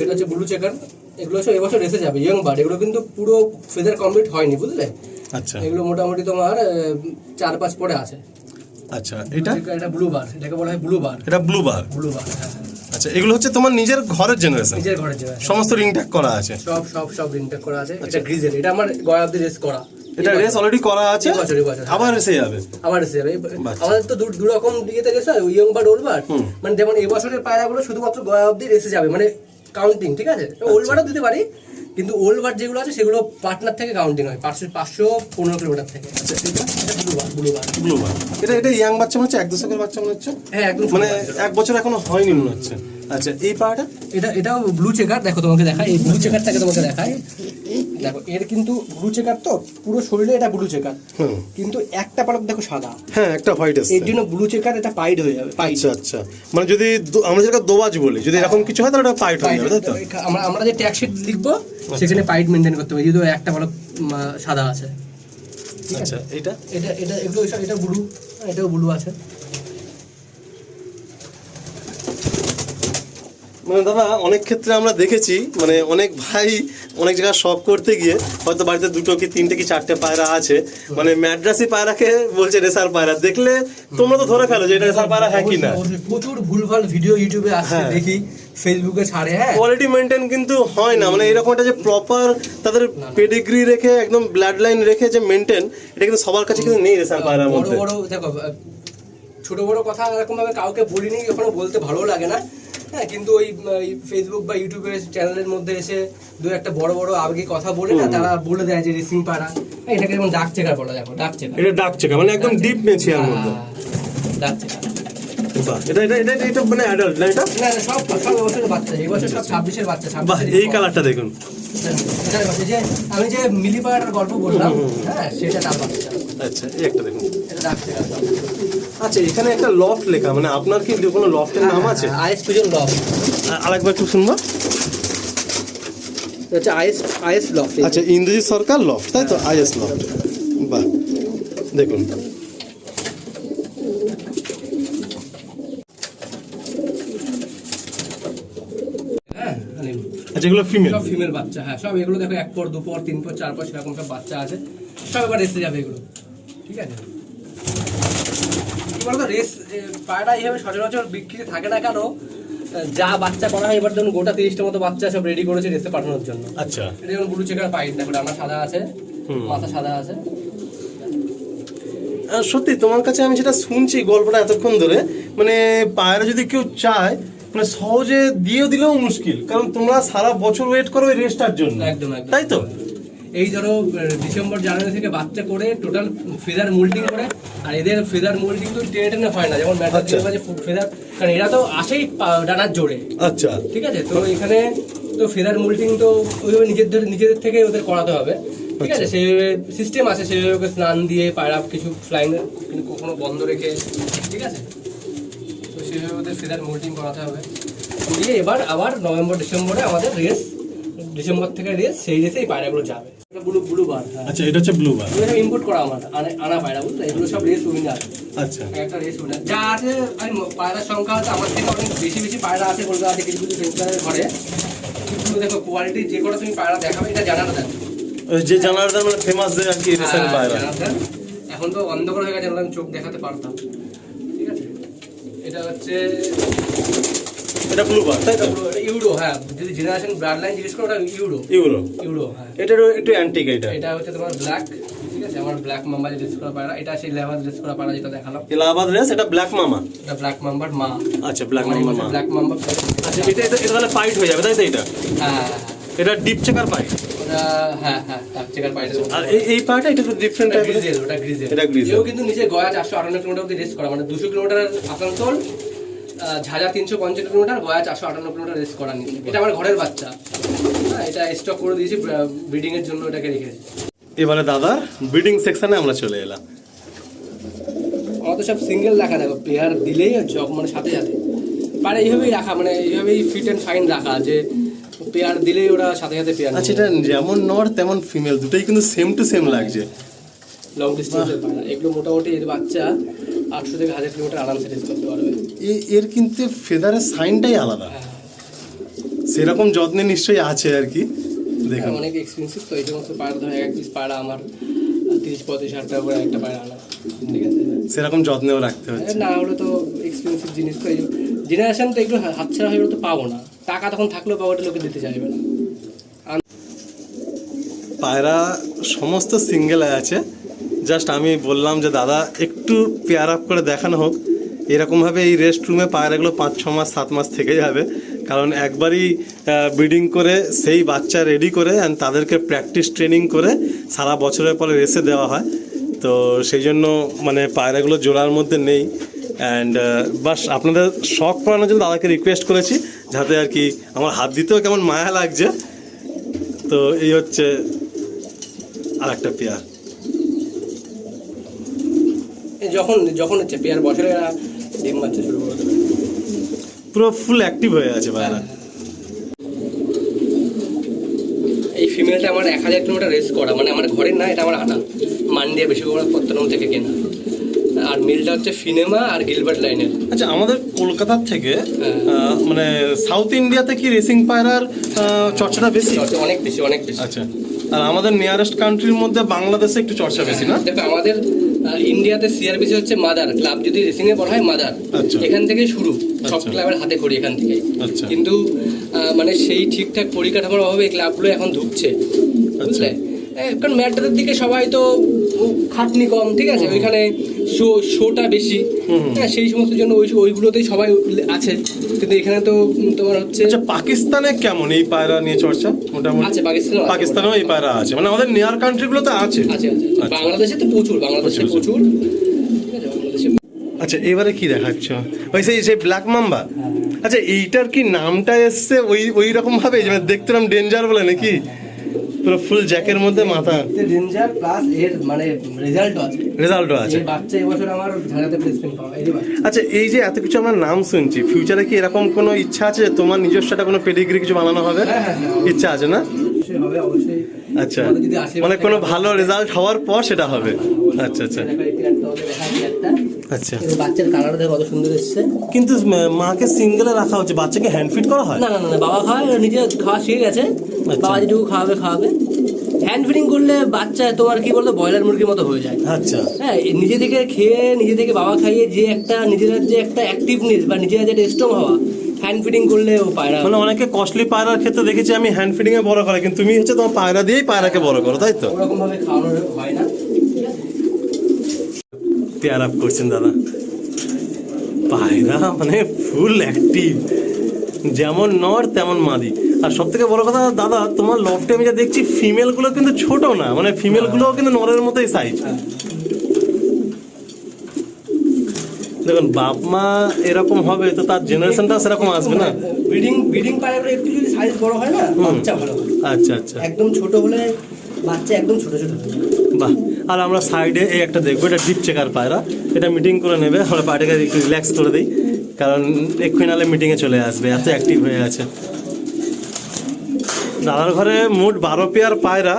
এটা হচ্ছে blue checker. এগুলো সব এবছর রেসে যাবে, ইয়ং বার্ড। এগুলো কিন্তু পুরো ফেদার কমপ্লিট হয়নি, বুঝলে? আচ্ছা, এগুলো মোটামুটি তোমার 4-5 পরে আছে। আচ্ছা, এটা ব্লু বার, এটাকে বলা হয় ব্লু বার। এটা ব্লু বার। ব্লু বার, হ্যাঁ। আচ্ছা, এগুলো হচ্ছে তোমার নিজের ঘরের জেনারেশন? নিজের ঘরের জেনারেশন, সমস্ত রিং ট্যাগ করা আছে? সব রিং ট্যাগ করা আছে। এটা গ্রিজেল, এটা আমার গয়া অব্দি রেস করা। এটা রেস অলরেডি করা আছে, আবার রেসে যাবে? আবার রেসে যাবে। আমাদের তো দু রকম দিয়েতে রেস হয়, ইয়ং বার্ড, ওল্ড বার্ড। মানে যেমন এই বছরের পায়রাগুলো শুধুমাত্র গয়া অব্দি রেসে যাবে, মানে কাউন্টিং, ঠিক আছে? ওল্ড বার্ডও দিতে পারি, কিন্তু ওল্ড বার্ড যেগুলো আছে সেগুলো পার্টনার থেকে কাউন্টিং হয় 515 কিলোমিটার থেকে। আচ্ছা, এটা ব্লু বার। এটা ইয়াং বাচ্চা মনে হচ্ছে, 1-2 বছরের বাচ্চা মনে হচ্ছে। হ্যাঁ, একদম, মানে 1 বছর এখনো হয়নি মনে হচ্ছে। আচ্ছা, এই পাড়াটা এটাও ব্লু চেকার। দেখো তোমাকে দেখাই, এই ব্লু চেকারটাকে তোমাকে দেখাই। দেখো এর কিন্তু ব্লু চেকার, তো পুরো শরীরে এটা ব্লু চেকার, কিন্তু একটা পালক দেখো সাদা। হ্যাঁ, একটা হোয়াইট আছে। এর জন্য ব্লু চেকার, এটা পাইড হয়ে যাবে। আচ্ছা, আচ্ছা, মানে যদি আমরা যেটা দোবাজ বলি, যদি এরকম কিছু হয় তাহলে এটা পাইড হয়ে যাবে, তাই তো? আমরা যে ট্যাগ শিট লিখবো সেখানে পাইড মেইনটেইন করতে হবে, যদি একটা পালক সাদা আছে। আচ্ছা, এটা এগুলো এটা ব্লু, এটাও ব্লু আছে। মানে দাদা, অনেক ক্ষেত্রে আমরা দেখেছি, মানে অনেক ভাই অনেক জায়গায় শখ করতে গিয়ে হয়তো বাড়িতে 2 কি 3 কি 4টে পায়রা আছে, মানে ম্যাড্রাসি পায়রাকে বলছে রেসার পায়রা। দেখলে তোমরা তো ধরে ফেলো যে এটা রেসার পায়রা, হ্যাঁ কি না? প্রচুর ভুলভাল ভিডিও ইউটিউবে আসছে, দেখি ফেসবুকে ছাড়ে। হ্যাঁ, কোয়ালিটি মেইনটেইন কিন্তু হয় না, মানে এরকম একটা যে প্রপার তাদের পেডিগ্রি রেখে একদম ব্লাড লাইন রেখে যে মেইনটেইন, এটা কিন্তু সবার কাছে কিন্তু নেই রেসার পায়রার মধ্যে। বড় দেখো, ছোট বড় কথা এরকম ভাবে কাউকে বলিনি, এখনো বলতে ভালো লাগে না। হ্যাঁ, কিন্তু ওই ফেসবুক বা ইউটিউবের চ্যানেলের মধ্যে এসে 2-1টা বড় আবেগে কথা বলে না, তারা বলে দেয় যে রেসিং পাড়া, এটাকে যেমন ডাক চেকার বলা। দেখো ডাক চেকার, এটা ডাক চেকার মানে একদম ডিপ নেচিয়ার মধ্যে ডাক চেকার। বাহ, এটা মানে অ্যাডাল্ট না? এটা না, সব বছরের বাচ্চা, এই বছর সব 26-এর বাচ্চা। বাহ, এই কালারটা দেখুন। যে আমি যে মিলি পাড়ার গল্প বললাম, হ্যাঁ, সেটা তার বাচ্চা। আচ্ছা, এই একটা দেখুন। এটা ডাক চেকার। আচ্ছা, এখানে একটা লফট লেখা, মানে আপনার কি কোনো লফটের নাম আছে? Is fusion loft. আরেকবার একটু শুনবো। আচ্ছা, আইএস লফট। আচ্ছা, ইন্দ্রজি সরকার লফট, তাই তো? Is loft. বাহ, দেখুন। আচ্ছা, এগুলো ফিমেল? সব ফিমেল বাচ্চা। হ্যাঁ, সব এগুলো দেখো 1 পর 2 পর 3 পর 4 পর সেরকম সব বাচ্চা আছে। সব এবার রেসে যাবে এগুলো, ঠিক আছে? কি বলতো, রেস পায়রা এইভাবে সচরাচর বিক্রি থাকে না কেন? যা বাচ্চা করা হয়, এবার ধরুন গোটা 30টা মতো বাচ্চা সব রেডি করেছে রেসে পাঠানোর জন্য। আচ্ছা, এটা যেমন ব্লু চেকার পাইড, দেখো ডানা সাদা আছে, মাথা সাদা আছে। সত্যি তোমার কাছে আমি যেটা শুনছি গল্পটা এতক্ষণ ধরে, মানে পায়রা যদি কেউ চায়, মানে সহজে দিয়ে দিলেও মুশকিল, কারণ তোমরা সারা বছর ওয়েট করো এই রেসটার জন্য। একদম, তাই তো? এই ধরো ডিসেম্বর জানুয়ারি থেকে বাচ্চা করে টোটাল ফেদার মোল্ডিং করে, আর এদের ফেদার মোল্ডিং তো টেনে হয় না, যেমন ফেদার, কারণ এরা তো আসেই ডানার জোরে। আচ্ছা, ঠিক আছে, তো এখানে তো ফেদার মোল্ডিং তো ওইভাবে নিজেদের থেকে ওদের করাতে হবে, ঠিক আছে? সেইভাবে সিস্টেম আছে, সেইভাবে স্নান দিয়ে পায়রা কিছু ফ্লাইং কখনো বন্ধ রেখে, ঠিক আছে? তো সেইভাবে ওদের ফেদার মোল্ডিং করাতে হবে, দিয়ে এবার আবার নভেম্বর ডিসেম্বরে আমাদের রেস, ডিসেম্বর থেকে রেস, সেই রেসে এই পায়রাগুলো যাবে। ব্লু বার। আচ্ছা, এটা হচ্ছে ব্লু বার। এটা ইম্পোর্ট করা আমার আনা পায়রা, বুঝলে? এগুলো সব রেস উইনার। আচ্ছা, একটা রেস উইনার যা আছে। আমি পায়রার সংখ্যা হচ্ছে আমার থেকে অনেক বেশি পায়রা আছে কলকাতাতে, কিছু সেন্টারের ঘরে। কিন্তু দেখো কোয়ালিটি যে কটা তুমি পায়রা দেখাবে, এটা জানাটা দেন, যে জানারদার মানে ফেমাস যে আর কি রেসের পায়রা। এখন তো অন্ধকার হয়ে গেছে, আমি চোখ দেখাতে পারতাম, ঠিক আছে? এটা হচ্ছে, এটা ব্লু বার, তাই তো? ইউরো। হ্যাঁ, যদি জেনারেশন ব্লাড লাইন জিজ্ঞেস করো, ওটা ইউরো। হ্যাঁ, এটারও একটু অ্যান্টিক। এটা হচ্ছে তোমার ব্ল্যাক, ঠিক আছে? আমার ব্ল্যাক মাম্বা যে রেস করা পায়রা, এটা সেই লেভার রেস করা পায়রা যেটা দেখালাম, এলাহাবাদ রেস। এটা ব্ল্যাক মামা। এটা ব্ল্যাক মাম্বার মা। আচ্ছা, ব্ল্যাক মাম্বার মা। Black mamba. আচ্ছা, এটা তাহলে পাইট হয়ে যাবে, তাই তো? এটা হ্যাঁ, এটা ডিপ চেকার পাইট। হ্যাঁ, ডাক চেকার পায়রা। আর এই পায়রাটা এটা তো ডিফারেন্ট টাইপের। ওটা গ্রিজেল। এটা গ্রিজেল। এও কিন্তু নিচে গয়া 458 কিলোমিটার অবধি রেস করা, মানে 200 kilometre Asansol, Jhajha 350 kilometre, Gaya 458 kilometre race করা নিচে। এটা আমার ঘরের বাচ্চা। হ্যাঁ, এটা স্টক করে দিয়েছি ব্রিডিং এর জন্য, এটাকে রেখেছি। এবারে দাদা ব্রিডিং সেকশনে আমরা চলে এলাম। আমার তো সব সিঙ্গেল রাখা, দেখো পেয়ার দিলেই মানে সাথে সাথে পারে এইভাবেই রাখা, মানে এইভাবেই ফিট অ্যান্ড ফাইন রাখা, যে পেয়ার দিলেই ওরা সাথে সাথে পেয়ার। আচ্ছা, এটা যেমন নর তেমন ফিমেল, দুটোই কিন্তু সেম টু সেম লাগছে। লং ডিস্টেন্সের পায়রা এগুলো, মোটামুটি এর বাচ্চা 800 থেকে 1000 কিলোমিটার আরামসে রেস করতে পারবে। এর কিন্তু ফেদারের সাইনটাই আলাদা। সেরকম যত্নে নিশ্চয়ই আছে আর কি। দেখুন অনেক এক্সপেন্সিভ তো, এই সমস্ত পায়রা ধরো এক পিস পায়রা আমার 30-35 হাজার টাকা করে একটা পায়রা আনা, ঠিক আছে। সেরকম যত্নেও রাখতে হচ্ছে। না হলে তো এক্সপেন্সিভ জিনিস তো, এই জেনারেশন তো একটু হাতছাড়া হয়ে গেলে তো পাবো না, টাকা তখন থাকলেও পাবো, লোকে দিতে চাইবে না। পায়রা সমস্ত সিঙ্গেল আছে, জাস্ট আমি বললাম যে দাদা একটু পেয়ার আপ করে দেখানো হোক। এরকমভাবে এই রেস্ট রুমে পায়রাগুলো 5-6 মাস 7 মাস থেকে যাবে, কারণ একবারই ব্রিডিং করে সেই বাচ্চা রেডি করে অ্যান্ড তাদেরকে প্র্যাকটিস ট্রেনিং করে সারা বছরের পরে রেসে দেওয়া হয়। তো সেই জন্য মানে পায়রাগুলো জোড়ার মধ্যে নেই। অ্যান্ড বাস আপনাদের শখ করানোর জন্য দাদাকে রিকোয়েস্ট করেছি, যাতে আর কি আমার হাত দিতেও কেমন মায়া লাগছে। তো এই হচ্ছে আর একটা পেয়ার। যখন যখন হচ্ছে পেয়ার বছরে ডিম বাচ্চা শুরু করে দেবে, পুরো ফুল অ্যাক্টিভ হয়ে আছে পায়রা। এই ফিমেলটা আমার 1000 কিলোমিটার রেস করা, মানে আমার ঘরের না, এটা আমার আনা মান্ডিয়া বেশি করে পত্তনম থেকে কেনা। আর মিলটা হচ্ছে ফিনেমা আর গিলবার্ট লাইনের। আচ্ছা, আমাদের কলকাতার থেকে মানে সাউথ ইন্ডিয়াতে কি রেসিং পায়রার চর্চাটা বেশি? অনেক বেশি, অনেক বেশি। আচ্ছা, আর আমাদের নিয়ারেস্ট কান্ট্রির মধ্যে বাংলাদেশে একটু চর্চা বেশি না? দেখো আমাদের ইন্ডিয়াতে সিআরবিসি হচ্ছে মাদার ক্লাব, যদি রেসিং এ বলা হয় মাদার, আচ্ছা। এখান থেকেই শুরু, সব আচ্ছা। ক্লাবের হাতে করি এখান থেকে। আচ্ছা। কিন্তু মানে সেই ঠিকঠাক পরিকাঠামোর অভাবে এই ক্লাবগুলো এখন ঢুকছে, বুঝলে। কারণ ম্যাটটাদের দিকে সবাই তো খাটনি কম, ঠিক আছে, ওইখানে শোটা বেশি, হ্যাঁ, সেই সমস্ত জন্য ওইগুলোতেই সবাই আছে। কিন্তু এখানে তো তোমার হচ্ছে। আচ্ছা, পাকিস্তানে কেমন এই পায়রা নিয়ে চর্চা? মোটামুটি আছে, পাকিস্তানেও এই পায়রা আছে, মানে আমাদের নিয়ার কান্ট্রিগুলোতে আছে। আছে। বাংলাদেশে তো প্রচুর, বাংলাদেশে প্রচুর, ঠিক আছে, বাংলাদেশে। আচ্ছা, এবারে কি দেখাচ্ছ? ওই সেই ব্ল্যাক মাম্বা। আচ্ছা, এইটার কি নামটা এসছে ওই রকম ভাবে, যে দেখতাম ডেঞ্জার বলে নাকি? পুরো ফুল জ্যাকের মধ্যে মাথা, ডেঞ্জার প্লাস এর মানে রেজাল্টও আছে। এই বাচ্চা এবছর আমার ঝাড়াতে প্লেসমেন্ট পাওয়া এই বাচ্চা। আচ্ছা, এই যে এত কিছু আমরা নাম শুনছি, ফিউচারে কি এরকম কোনো ইচ্ছা আছে তোমার নিজস্ব একটা কোনো পেডিগ্রি কিছু বানানো হবে? হ্যাঁ, ইচ্ছা আছে না? হবে অবশ্যই। আচ্ছা, মানে কোনো ভালো রেজাল্ট হওয়ার পর সেটা হবে। আচ্ছা আচ্ছা আচ্ছা। বাচ্চার কালার দেখো কত সুন্দর এসেছে। কিন্তু মাকে সিঙ্গেলে রাখা হচ্ছে, বাচ্চাকে হ্যান্ড ফিড করা হয়? না না না, বাবা খাওয়ায়, নিজে খাওয়া শিখে গেছে। বাবা যেটুকু খাওয়াবে। হ্যান্ড ফিডিং করলে বাচ্চা তোমার কি বলতো ব্রয়লার মুরগির মতো হয়ে যায়। আচ্ছা, হ্যাঁ, নিজে থেকে খেয়ে নিজে থেকে বাবা খাইয়ে যে একটা নিজের যে একটা অ্যাক্টিভনেস বা নিজের যে একটা স্ট্রং হওয়া, হ্যান্ড ফিডিং করলে ও পায়রা। মানে অনেকে কস্টলি পায়রার ক্ষেত্রে দেখেছি আমি হ্যান্ড ফিডিং এ বড় করে, কিন্তু তুমি হচ্ছে তোমার পায়রা দিয়েই পায়রাকে বড় করো, তাই তো? ওরকম ভাবে খাওয়ানো হয় না। পেয়ার আপ করছেন দাদা, পায়রা মানে ফুল অ্যাক্টিভ, যেমন নর তেমন মাদি। আর সব থেকে বড় কথা দাদা, তোমার লফটে আমি যা দেখছি ফিমেল গুলো কিন্তু ছোট না, মানে ফিমেল গুলো কিন্তু নরের মতোই সাইজ। দেখুন, বাপ মা এরকম হবে তো তার জেনারেশনটা সেরকম আসবে না। ব্রিডিং পায়রাগুলো একটু যদি সাইজ বড় হয় না, বাচ্চা ভালো হয়। আচ্ছা আচ্ছা, একদম ছোট হলে বাচ্চা একদম ছোট ছোট। বাহ। আর আমরা সাইডে এই একটা দেখবো, এটা ডিপ চেকার পায়রা, এটা মিটিং করে নেবে, আমরা পায়রাটাকে একটু রিল্যাক্স করে দিই, কারণ এক্ষুনি নাহলে মিটিংয়ে চলে আসবে, এত অ্যাক্টিভ হয়ে আছে। দাদার ঘরে মোট 12 পেয়ার পায়রা,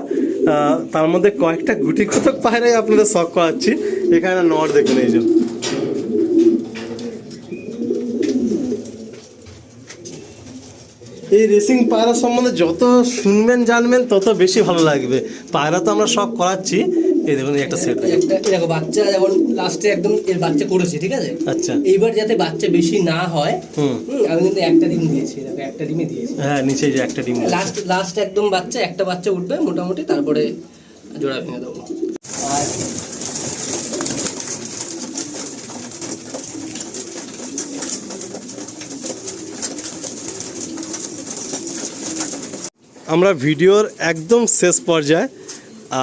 তার মধ্যে কয়েকটা গুটি কতক পায়রাই আপনাদের শখ করাচ্ছি। এখানে নর দেখুন, এই যে এই রেসিং পায়রা সম্বন্ধে যত শুনবেন জানবেন তত বেশি ভালো লাগবে। পায়রা তো আমরা শখ করাচ্ছি, এই দেখুন একটা সেট, দেখো বাচ্চা যখন লাস্টে একদম এর বাচ্চা করেছি, ঠিক আছে। আচ্ছা, এইবার যাতে বাচ্চা বেশি না হয়, আমি কিন্তু একটা ডিম দিয়েছি, দেখো একটা ডিমই দিয়েছি। হ্যাঁ, নিচে যে একটা ডিম, লাস্ট একদম একটা বাচ্চা উঠবে মোটামুটি, তারপরে জোড়া ভেঙে দেবো। আর আমরা ভিডিওর একদম শেষ পর্যায়ে,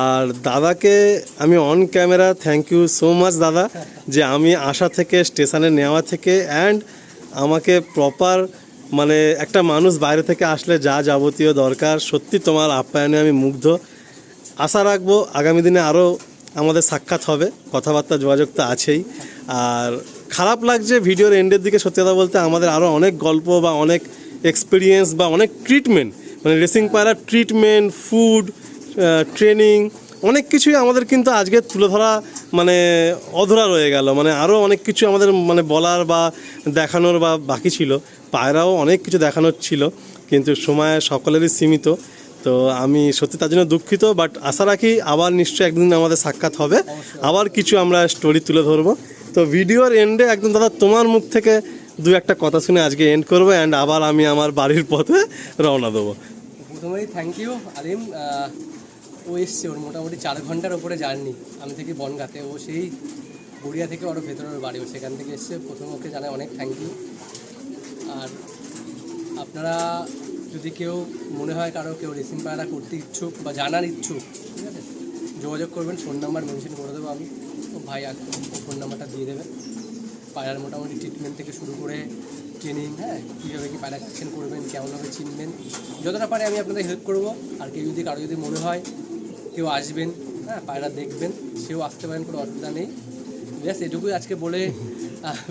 আর দাদাকে আমি on camera thank you so much দাদা, যে আমি আসা থেকে স্টেশনে নেওয়া থেকে অ্যান্ড আমাকে প্রপার, মানে একটা মানুষ বাইরে থেকে আসলে যা যাবতীয় দরকার, সত্যি তোমার আপ্যায়নে আমি মুগ্ধ। আশা রাখবো আগামী দিনে আরও আমাদের সাক্ষাৎ হবে, কথাবার্তা যোগাযোগ তো আছেই। আর খারাপ লাগছে ভিডিওর এন্ডের দিকে, সত্যি কথা বলতে আমাদের আরও অনেক গল্প বা অনেক এক্সপিরিয়েন্স বা অনেক ট্রিটমেন্ট, মানে রেসিং পায়রার ট্রিটমেন্ট, ফুড, ট্রেনিং, অনেক কিছুই আমাদের কিন্তু আজকে তুলে ধরা মানে অধরা রয়ে গেল। মানে আরও অনেক কিছু আমাদের মানে বলার বা দেখানোর বা বাকি ছিল, পায়রাও অনেক কিছু দেখানোর ছিল, কিন্তু সময় সকলেরই সীমিত। তো আমি সত্যি তার জন্য দুঃখিত, বাট আশা রাখি আবার নিশ্চয়ই একদিন আমাদের সাক্ষাৎ হবে, আবার কিছু আমরা স্টোরি তুলে ধরবো। তো ভিডিওর এন্ডে একদম দাদা তোমার মুখ থেকে দু একটা কথা শুনে আজকে এন্ড করবো, অ্যান্ড আবার আমি আমার বাড়ির পথে রওনা দেবো। প্রথমেই থ্যাংক ইউ আলিম। ও এসছে, ওর মোটামুটি 4 ঘন্টার ওপরে জার্নি, আমি থেকে বনগাঁতে, ও সেই গড়িয়া থেকে ওর ভেতরের বাড়ি, ও সেখান থেকে এসছে। প্রথমে ওকে জানাই অনেক থ্যাংক ইউ। আর আপনারা যদি কেউ মনে হয় কারো কেউ রেসিং পায়রা করতে ইচ্ছুক বা জানার ইচ্ছুক, ঠিক আছে, যোগাযোগ করবেন, ফোন নাম্বার মেনশন করে দেবো আমি, তো ভাই ফোন নাম্বারটা দিয়ে দেবে। পায়রার মোটামুটি ট্রিটমেন্ট থেকে শুরু করে ট্রেনিং, হ্যাঁ, কীভাবে কি পায়রা কালেকশন করবেন, কেমনভাবে চিনবেন, যতটা পারে আমি আপনাদের হেল্প করবো। আর কেউ যদি কারো যদি মনে হয় কেউ আসবেন, হ্যাঁ, পায়রা দেখবেন, সেও আসতে পারেন, কোনো অসুবিধা নেই। জাস্ট এটুকুই আজকে বলে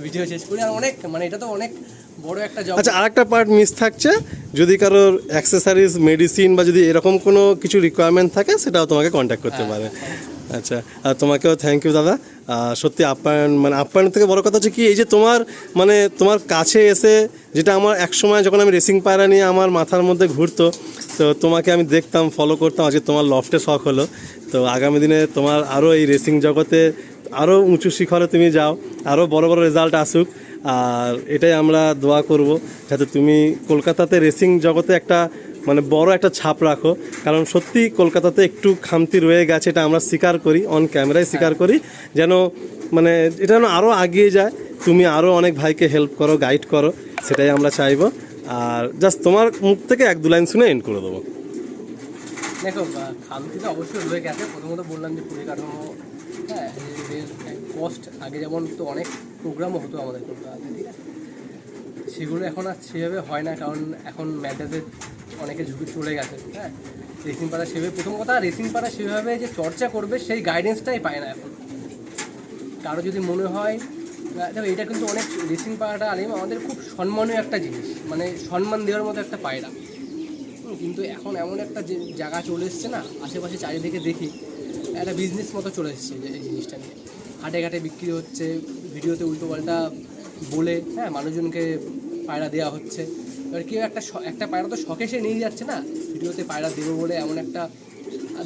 ভিডিও শেষ করি। আর অনেক মানে এটা তো অনেক বড় একটা জব। আচ্ছা, আরেকটা পার্ট মিস থাকছে, যদি কারোর অ্যাক্সেসরিজ, মেডিসিন বা যদি এরকম কোনো কিছু রিকোয়ারমেন্ট থাকে সেটাও তোমাকে কন্ট্যাক্ট করতে পারে। আচ্ছা, আর তোমাকেও থ্যাংক ইউ দাদা। সত্যি আপ্যায়ন, মানে আপ্যায়ন থেকে বড় কথা হচ্ছে কি, এই যে তোমার কাছে এসে, যেটা আমার এক সময় যখন আমি রেসিং পায়রা নিয়ে আমার মাথার মধ্যে ঘুরতো, তো তোমাকে আমি দেখতাম, ফলো করতাম, আজকে তোমার লফটে শখ হলো। তো আগামী দিনে তোমার আরও এই রেসিং জগতে আরও উঁচু শিখরে তুমি যাও, আরও বড় বড় রেজাল্ট আসুক। আর এটাই আমরা দোয়া করব, যাতে তুমি কলকাতাতে রেসিং জগতে একটা মানে বড় একটা ছাপ রাখো। কারণ সত্যি কলকাতাতে একটু খামতি রয়ে গেছে, এটা আমরা স্বীকার করি, অন ক্যামেরায় স্বীকার করি, যেন মানে এটা যেন আরও এগিয়ে যায়, তুমি আরও অনেক ভাইকে হেল্প করো, গাইড করো, সেটাই আমরা চাইবো। আর জাস্ট তোমার মুখ থেকে 1-2 লাইন শুনে এন্ড করে দেবো। দেখো, খামতি তো অবশ্যই রয়ে গেছে। প্রথমত বললাম যে পরিকাঠামো, হ্যাঁ, কস্ট আগে যেমন তো অনেক প্রোগ্রামও হতো আমাদের কলকাতাতে, ঠিক আছে, সেগুলো এখন আর সেভাবে হয় না, কারণ এখন ম্যাডাসের অনেকে ঝুঁকি চলে গেছে। হ্যাঁ, রেসিং পাড়া সেভাবে, প্রথম কথা রেসিং পাড়া সেভাবে যে চর্চা করবে সেই গাইডেন্সটাই পায় না এখন। কারো যদি মনে হয়, দেখো এটা কিন্তু অনেক রেসিং পাড়াটা আলিম আমাদের খুব সম্মানীয় একটা জিনিস, মানে সম্মান দেওয়ার মতো একটা পায়রা। কিন্তু এখন এমন একটা যে জায়গা চলে এসছে না, আশেপাশে চারিদিকে দেখি একটা বিজনেস মতো চলে এসছে যে এই জিনিসটা নিয়ে হাটে ঘাটে বিক্রি হচ্ছে, ভিডিওতে উল্টোপাল্টা বলে, হ্যাঁ, মানুষজনকে পায়রা দেওয়া হচ্ছে। এবার কেউ একটা পায়রা তো শখে সে নিয়ে যাচ্ছে না, ভিডিওতে পায়রা দেবো বলে এমন একটা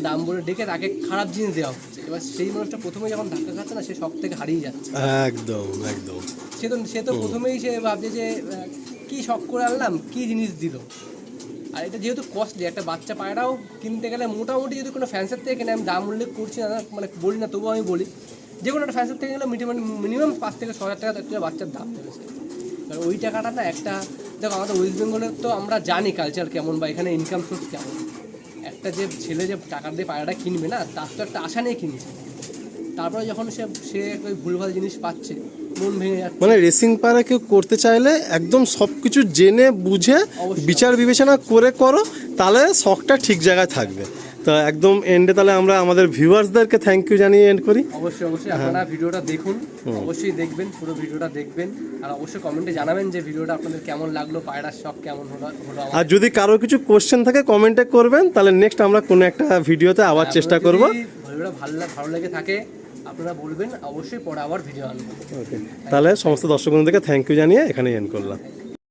দাম বলে ডেকে তাকে খারাপ জিনিস দেওয়া হচ্ছে। এবার সেই মানুষটা প্রথমে যখন ধাক্কা খাচ্ছে না, সে শখ থেকে হারিয়ে যাচ্ছে। একদম একদম। সে তো প্রথমেই সে ভাবছে যে কি শখ করে আনলাম, কি জিনিস দিল। আর এটা যেহেতু কস্টলি, একটা বাচ্চা পায়রাও কিনতে গেলে মোটামুটি যদি কোনো ফ্যান্সের থেকে কিনে, আমি দাম উল্লেখ করছি না, মানে বলি না, তবুও আমি বলি যে কোনো একটা ফ্যান্সের থেকে গেলে মিনিমাম 5 থেকে 6 হাজার টাকা একটা বাচ্চার দাম দেবে সে। এবার ওই টাকাটা না, একটা দেখো আমাদের ওয়েস্ট বেঙ্গলের তো আমরা জানি কালচার কেমন বা এখানে ইনকাম সোর্স কেমন। একটা যে ছেলে যে টাকা দিয়ে পায়রাটা কিনবে না, তার তো একটা আশা নিয়ে কিনছে, তারপরে যখন সে ওই ভুলভাল জিনিস পাচ্ছে, মন ভেঙে যাচ্ছে। মানে রেসিং পায়রা কেউ করতে চাইলে একদম সব কিছু জেনে বুঝে বিচার বিবেচনা করে করো, তাহলে শখটা ঠিক জায়গায় থাকবে। তো একদম এন্ডে তাহলে আমরা আমাদের ভিউয়ার্সদেরকে থ্যাংক ইউ জানিয়ে এন্ড করি। অবশ্যই আপনারা ভিডিওটা দেখুন, অবশ্যই দেখবেন, পুরো ভিডিওটা দেখবেন, আর অবশ্যই কমেন্টে জানাবেন যে ভিডিওটা আপনাদের কেমন লাগলো, পায়রার শখ কেমন হলো। আর যদি কারো কিছু কোশ্চেন থাকে কমেন্টে করবেন, তাহলে নেক্সট আমরা কোনো একটা ভিডিওতে আবার চেষ্টা করব। ভিডিওটা ভালো লেগে থাকে আপনারা বলবেন, অবশ্যই পরে আবার ভিডিও আনবো। ওকে, তাহলে সমস্ত দর্শক বন্ধুদেরকে থ্যাংক ইউ জানিয়ে এখানে এন্ড করলাম।